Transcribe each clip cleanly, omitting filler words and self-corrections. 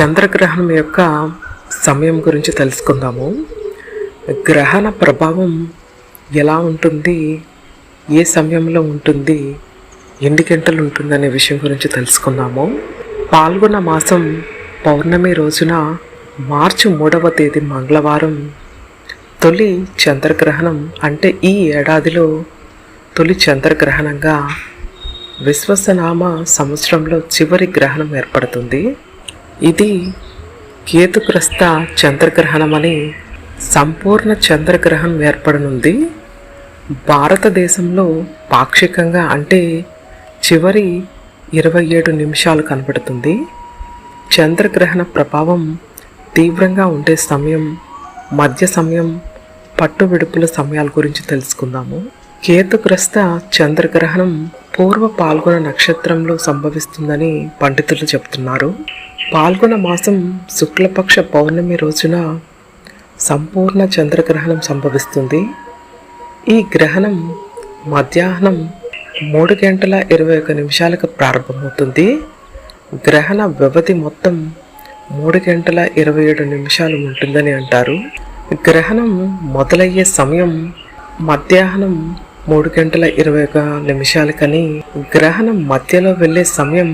చంద్రగ్రహణం యొక్క సమయం గురించి తెలుసుకుందాము. గ్రహణ ప్రభావం ఎలా ఉంటుంది, ఏ సమయంలో ఉంటుంది, ఎన్ని గంటలు ఉంటుంది అనే విషయం గురించి తెలుసుకుందాము. పాల్గొన మాసం పౌర్ణమి రోజున మార్చి 3వ తేదీ మంగళవారం తొలి చంద్రగ్రహణం, అంటే ఈ ఏడాదిలో తొలి చంద్రగ్రహణంగా విశ్వసనామ సంవత్సరంలో చివరి గ్రహణం ఏర్పడుతుంది. ఇది కేతుగ్రస్త చంద్రగ్రహణం అని సంపూర్ణ చంద్రగ్రహణం ఏర్పడనుంది. భారతదేశంలో పాక్షికంగా, అంటే చివరి 27 నిమిషాలు కనబడుతుంది. చంద్రగ్రహణ ప్రభావం తీవ్రంగా ఉండే సమయం, మధ్య సమయం, పట్టు విడుపుల సమయాల గురించి తెలుసుకుందాము. కేతుగ్రస్త చంద్రగ్రహణం పూర్వ పాల్గొన నక్షత్రంలో సంభవిస్తుందని పండితులు చెబుతున్నారు. పాల్గొన మాసం శుక్లపక్ష పౌర్ణమి రోజున సంపూర్ణ చంద్రగ్రహణం సంభవిస్తుంది. ఈ గ్రహణం మధ్యాహ్నం 3:21 ప్రారంభమవుతుంది. గ్రహణ వ్యవధి మొత్తం 3:27 ఉంటుందని అంటారు. గ్రహణం మొదలయ్యే సమయం మధ్యాహ్నం 3:21 కని గ్రహణం మధ్యలో వెళ్ళే సమయం,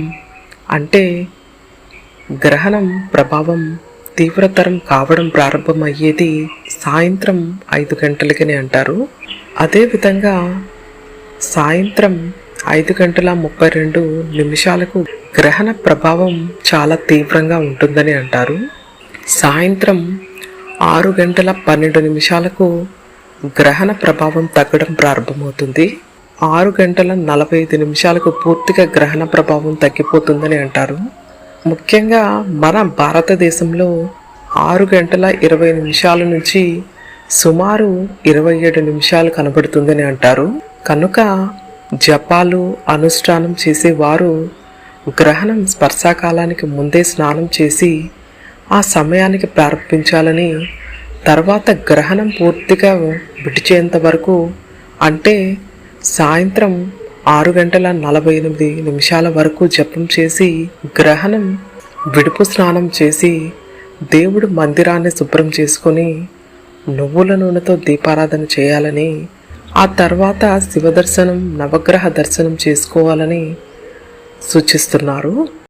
అంటే గ్రహణం ప్రభావం తీవ్రతరం కావడం ప్రారంభమయ్యేది సాయంత్రం 5 గంటలకని అంటారు. అదేవిధంగా సాయంత్రం 5:32 గ్రహణ ప్రభావం చాలా తీవ్రంగా ఉంటుందని అంటారు. సాయంత్రం 6:12 గ్రహణ ప్రభావం తగ్గడం ప్రారంభమవుతుంది. 6:45 పూర్తిగా గ్రహణ ప్రభావం తగ్గిపోతుందని అంటారు. ముఖ్యంగా మన భారతదేశంలో 6:20 నుంచి సుమారు 27 నిమిషాలు కనబడుతుందని అంటారు. కనుక జపాలు అనుష్ఠానం చేసేవారు గ్రహణం స్పర్శాకాలానికి ముందే స్నానం చేసి ఆ సమయానికి ప్రారంభించాలని, తర్వాత గ్రహణం పూర్తిగా విడిచేంత వరకు, అంటే సాయంత్రం 6:48 వరకు జపం చేసి గ్రహణం విడుపు స్నానం చేసి దేవుడు మందిరాన్ని శుభ్రం చేసుకొని నువ్వుల నూనెతో దీపారాధన చేయాలని, ఆ తర్వాత శివ దర్శనం, నవగ్రహ దర్శనం చేసుకోవాలని సూచిస్తున్నారు.